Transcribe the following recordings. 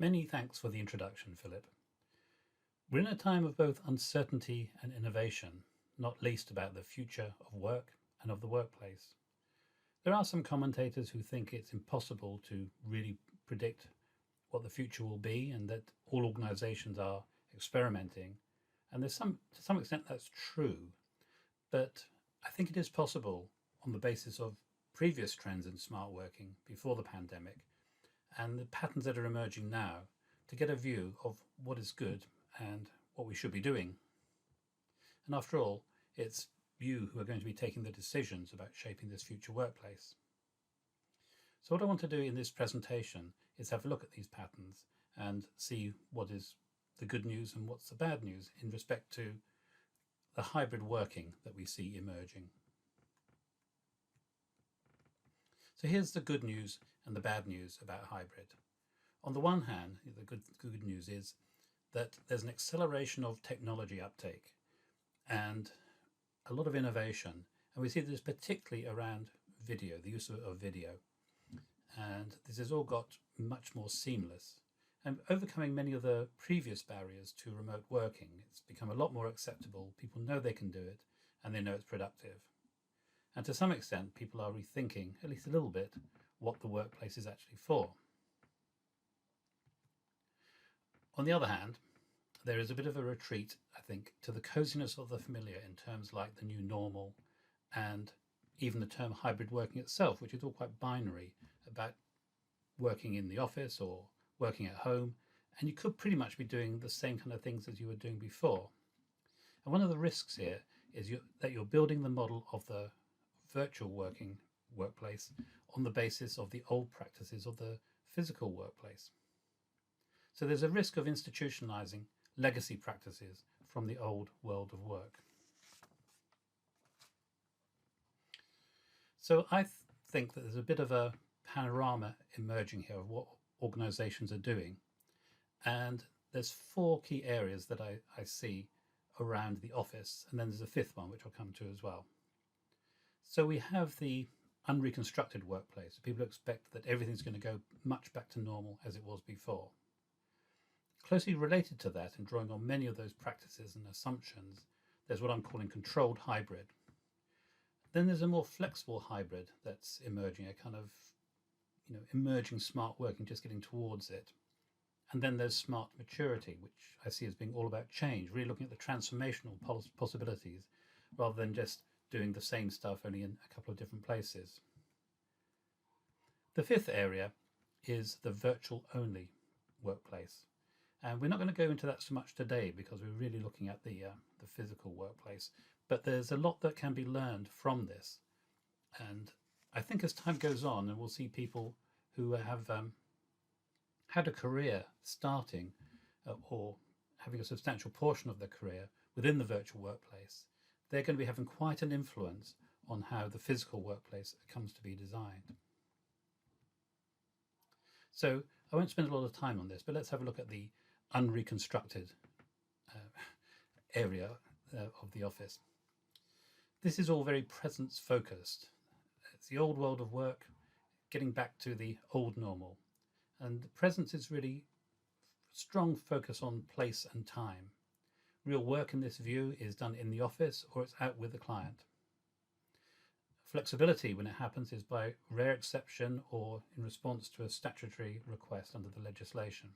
Many thanks for the introduction, Philip. We're in a time of both uncertainty and innovation, not least about the future of work and of the workplace. There are some commentators who think it's impossible to really predict what the future will be and that all organizations are experimenting. And to some extent that's true, but I think it is possible on the basis of previous trends in smart working before the pandemic and the patterns that are emerging now to get a view of what is good and what we should be doing. And after all, it's you who are going to be taking the decisions about shaping this future workplace. So what I want to do in this presentation is have a look at these patterns and see what is the good news and what's the bad news in respect to the hybrid working that we see emerging. So here's the good news and the bad news about hybrid. On the one hand, the good news is that there's an acceleration of technology uptake and a lot of innovation. And we see this particularly around video, the use of video. And this has all got much more seamless and overcoming many of the previous barriers to remote working. It's become a lot more acceptable. People know they can do it and they know it's productive. And to some extent, people are rethinking, at least a little bit, what the workplace is actually for. On the other hand, there is a bit of a retreat, I think, to the coziness of the familiar in terms like the new normal and even the term hybrid working itself, which is all quite binary about working in the office or working at home. And you could pretty much be doing the same kind of things as you were doing before. And one of the risks here is that you're building the model of the virtual working workplace on the basis of the old practices of the physical workplace. So there's a risk of institutionalizing legacy practices from the old world of work. So I think that there's a bit of a panorama emerging here of what organizations are doing. And there's four key areas that I see around the office. And then there's a fifth one, which I'll come to as well. So we have the unreconstructed workplace. People expect that everything's going to go much back to normal as it was before. Closely related to that and drawing on many of those practices and assumptions, there's what I'm calling controlled hybrid. Then there's a more flexible hybrid that's emerging, a kind of emerging smart working, just getting towards it. And then there's smart maturity, which I see as being all about change, really looking at the transformational possibilities rather than just doing the same stuff only in a couple of different places. The fifth area is the virtual only workplace. And we're not going to go into that so much today because we're really looking at the physical workplace. But there's a lot that can be learned from this. And I think as time goes on, and we'll see people who have had a career starting or having a substantial portion of their career within the virtual workplace, they're going to be having quite an influence on how the physical workplace comes to be designed. So I won't spend a lot of time on this, but let's have a look at the unreconstructed area of the office. This is all very presence focused. It's the old world of work, getting back to the old normal. And the presence is really strong focus on place and time. Real work in this view is done in the office or it's out with the client. Flexibility when it happens is by rare exception or in response to a statutory request under the legislation.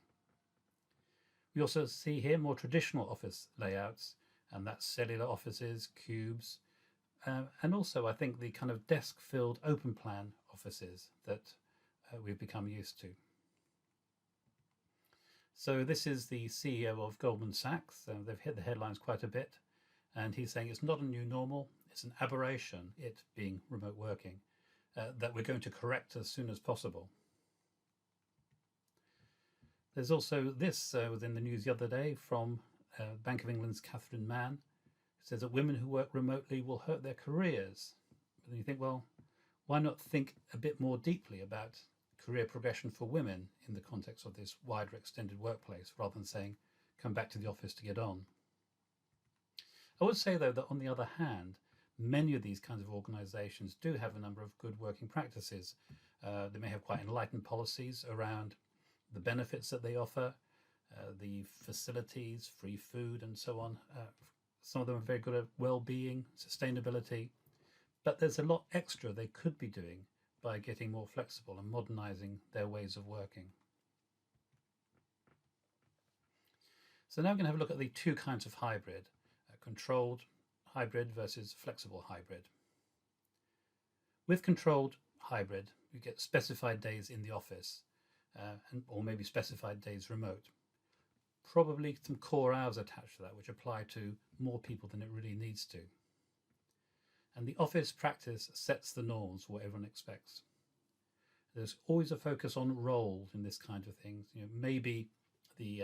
We also see here more traditional office layouts, and that's cellular offices, cubes, and also I think the kind of desk-filled open plan offices that we've become used to. So this is the CEO of Goldman Sachs. They've hit the headlines quite a bit. And he's saying it's not a new normal, it's an aberration, it being remote working, that we're going to correct as soon as possible. There's also this within the news the other day from Bank of England's Catherine Mann, who says that women who work remotely will hurt their careers. But then you think, well, why not think a bit more deeply about career progression for women in the context of this wider extended workplace, rather than saying, come back to the office to get on. I would say, though, that on the other hand, many of these kinds of organizations do have a number of good working practices. They may have quite enlightened policies around the benefits that they offer, the facilities, free food, and so on. Some of them are very good at well-being, sustainability, but there's a lot extra they could be doing by getting more flexible and modernizing their ways of working. So now we're going to have a look at the two kinds of hybrid, controlled hybrid versus flexible hybrid. With controlled hybrid, you get specified days in the office, or maybe specified days remote. Probably some core hours attached to that, which apply to more people than it really needs to. And the office practice sets the norms for what everyone expects. There's always a focus on roles in this kind of thing. Maybe they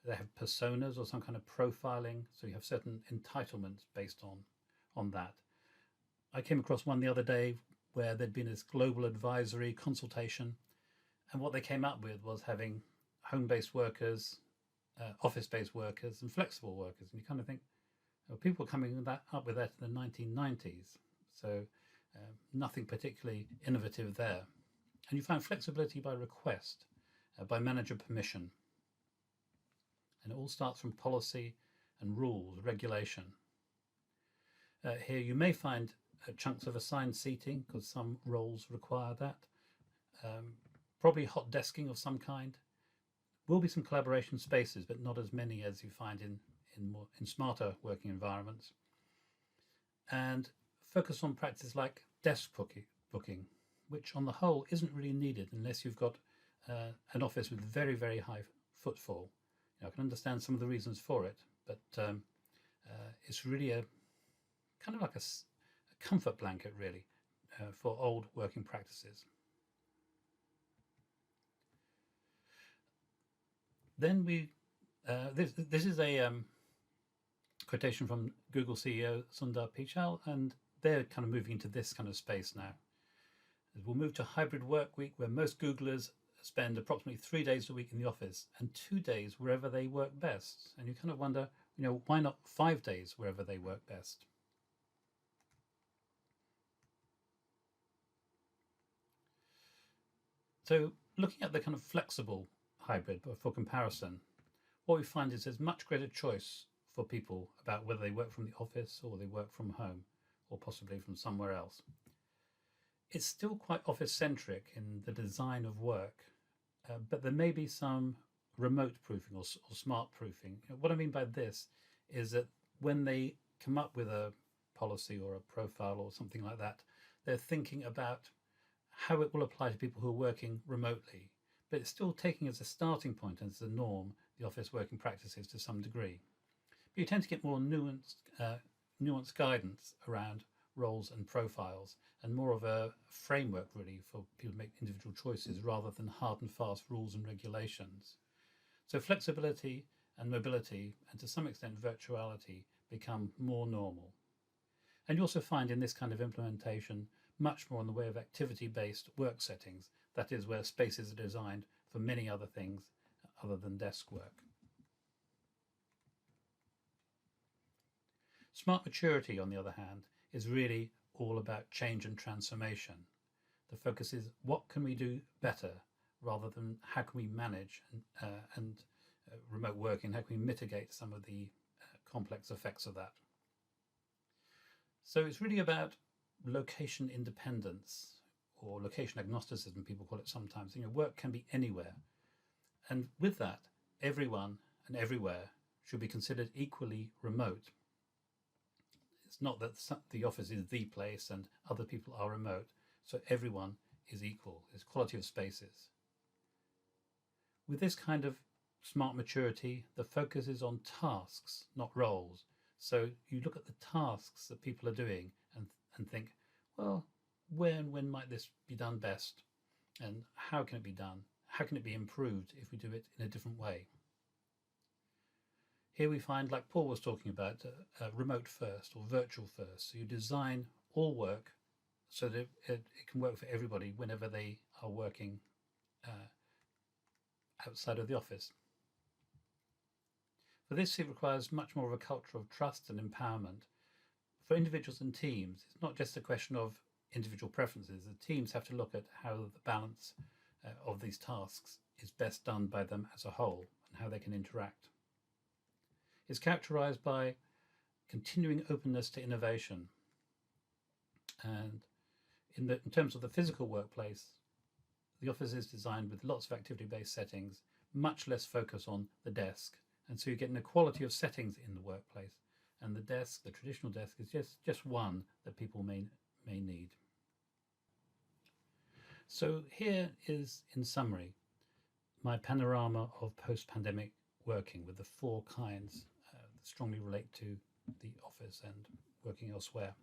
have personas or some kind of profiling, so you have certain entitlements based on that. I came across one the other day where there'd been this global advisory consultation, and what they came up with was having home-based workers, office-based workers, and flexible workers. And you kind of think, well, people were coming up with that in the 1990s, so nothing particularly innovative there. And you find flexibility by request, by manager permission. And it all starts from policy and rules, regulation. Here you may find chunks of assigned seating, because some roles require that. Probably hot desking of some kind. Will be some collaboration spaces, but not as many as you find in smarter working environments. And focus on practices like desk booking, which on the whole isn't really needed unless you've got an office with very, very high footfall. I can understand some of the reasons for it, but it's really a kind of like a comfort blanket, really, for old working practices. Then this is a quotation from Google CEO Sundar Pichai, and they're kind of moving into this kind of space now. We'll move to a hybrid work week where most Googlers spend approximately 3 days a week in the office and 2 days wherever they work best. And you kind of wonder, why not 5 days wherever they work best? So looking at the kind of flexible hybrid for comparison, what we find is there's much greater choice for people about whether they work from the office or they work from home or possibly from somewhere else. It's still quite office-centric in the design of work, but there may be some remote proofing or smart proofing. What I mean by this is that when they come up with a policy or a profile or something like that, they're thinking about how it will apply to people who are working remotely, but it's still taking as a starting point and as a norm the office working practices to some degree. But you tend to get more nuanced guidance around roles and profiles, and more of a framework really for people to make individual choices rather than hard and fast rules and regulations. So flexibility and mobility, and to some extent virtuality, become more normal. And you also find in this kind of implementation much more in the way of activity-based work settings, that is, where spaces are designed for many other things other than desk work. Smart maturity, on the other hand, is really all about change and transformation. The focus is what can we do better rather than how can we manage remote working, how can we mitigate some of the complex effects of that. So it's really about location independence, or location agnosticism, people call it sometimes. Work can be anywhere. And with that, everyone and everywhere should be considered equally remote. It's not that the office is the place and other people are remote, so everyone is equal. There's quality of spaces. With this kind of smart maturity, the focus is on tasks, not roles. So you look at the tasks that people are doing and think, well, where and when might this be done best? And how can it be done? How can it be improved if we do it in a different way? Here we find, like Paul was talking about, remote first or virtual first. So you design all work so that it can work for everybody whenever they are working outside of the office. For this, it requires much more of a culture of trust and empowerment. For individuals and teams, it's not just a question of individual preferences. The teams have to look at how the balance of these tasks is best done by them as a whole and how they can interact. It's characterized by continuing openness to innovation. And in terms of the physical workplace, the office is designed with lots of activity-based settings, much less focus on the desk. And so you get an equality of settings in the workplace. And the desk, the traditional desk, is just one that people may need. So here is, in summary, my panorama of post-pandemic working with the four kinds that strongly relate to the office and working elsewhere.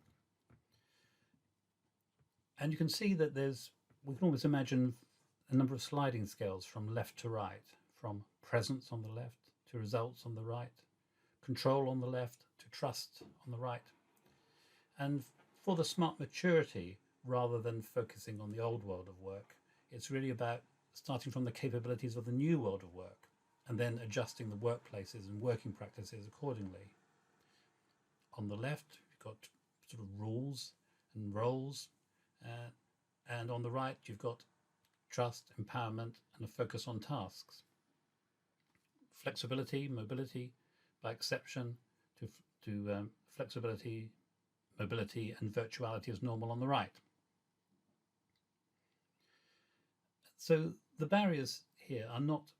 And you can see that we can almost imagine a number of sliding scales from left to right, from presence on the left to results on the right, control on the left to trust on the right. And for the smart maturity, rather than focusing on the old world of work, it's really about starting from the capabilities of the new world of work and then adjusting the workplaces and working practices accordingly. On the left, you've got sort of rules and roles, and on the right, you've got trust, empowerment, and a focus on tasks. Flexibility, mobility, by exception to flexibility, mobility, and virtuality as normal on the right. So the barriers here are not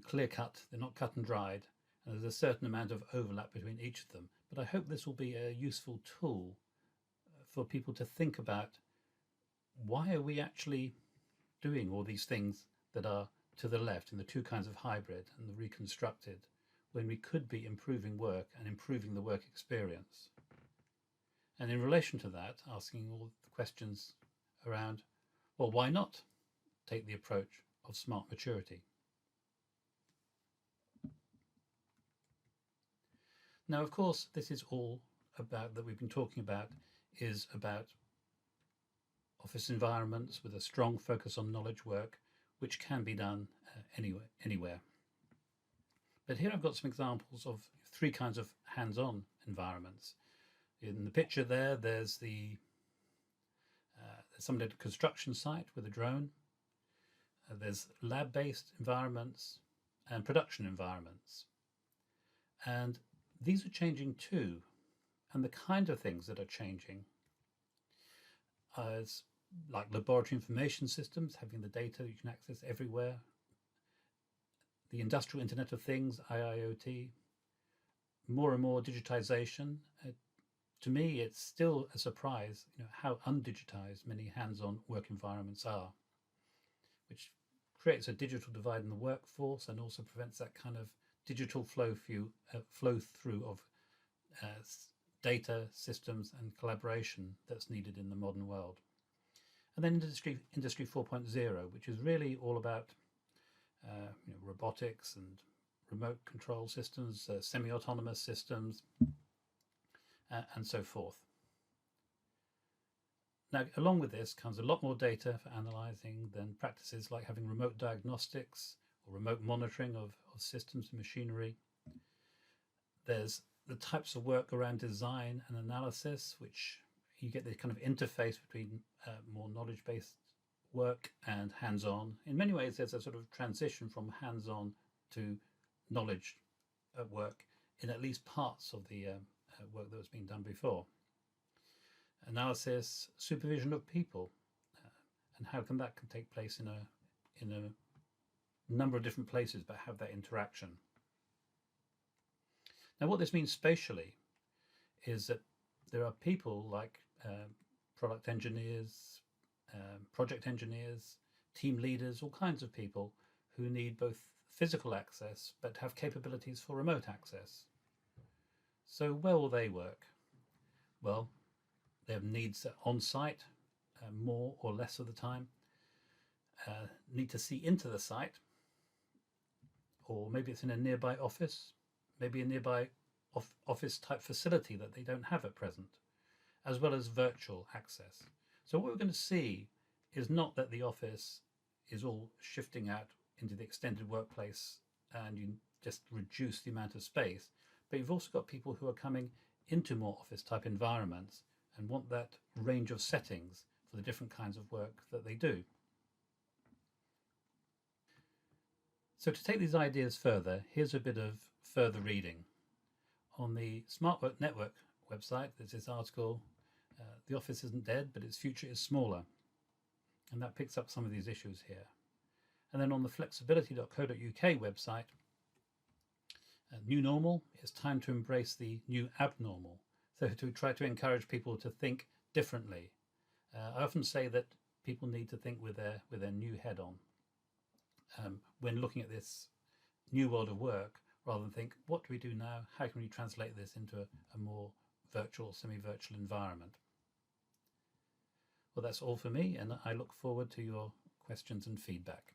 clear cut, they're not cut and dried, and there's a certain amount of overlap between each of them. But I hope this will be a useful tool for people to think about, why are we actually doing all these things that are to the left in the two kinds of hybrid and the reconstructed, when we could be improving work and improving the work experience? And in relation to that, asking all the questions around, well, why not take the approach of smart maturity? Now, of course, this is all about, that we've been talking about, is about office environments with a strong focus on knowledge work, which can be done anywhere. But here I've got some examples of three kinds of hands-on environments. In the picture there's somebody at a construction site with a drone. There's lab-based environments and production environments. And these are changing too. And the kind of things that are changing is like laboratory information systems, having the data you can access everywhere. The industrial Internet of Things, IIoT, more and more digitization. To me, it's still a surprise, how undigitized many hands-on work environments are, which creates a digital divide in the workforce and also prevents that kind of digital flow through of data, systems, and collaboration that's needed in the modern world. And then Industry 4.0, which is really all about robotics and remote control systems, semi-autonomous systems, and so forth. Now, along with this comes a lot more data for analysing than practices like having remote diagnostics or remote monitoring of systems and machinery. There's the types of work around design and analysis, which you get the kind of interface between more knowledge-based work and hands-on. In many ways, there's a sort of transition from hands-on to knowledge at work in at least parts of the work that was being done before. Analysis, supervision of people, and how that can take place in a number of different places, but have that interaction. Now, what this means spatially is that there are people like product engineers, project engineers, team leaders, all kinds of people who need both physical access but have capabilities for remote access. So where will they work? Well, they have needs on site, more or less of the time, need to see into the site, or maybe it's in a nearby office, maybe a nearby office type facility that they don't have at present, as well as virtual access. So what we're going to see is not that the office is all shifting out into the extended workplace and you just reduce the amount of space, but you've also got people who are coming into more office type environments and want that range of settings for the different kinds of work that they do. So to take these ideas further, here's a bit of further reading. On the Smart Work Network website, there's this article, The Office Isn't Dead, but Its Future is Smaller. And that picks up some of these issues here. And then on the flexibility.co.uk website, New Normal, it's time to embrace the new abnormal. So to try to encourage people to think differently. I often say that people need to think with their new head on when looking at this new world of work, rather than think, what do we do now? How can we translate this into a more virtual, semi-virtual environment? Well, that's all for me, and I look forward to your questions and feedback.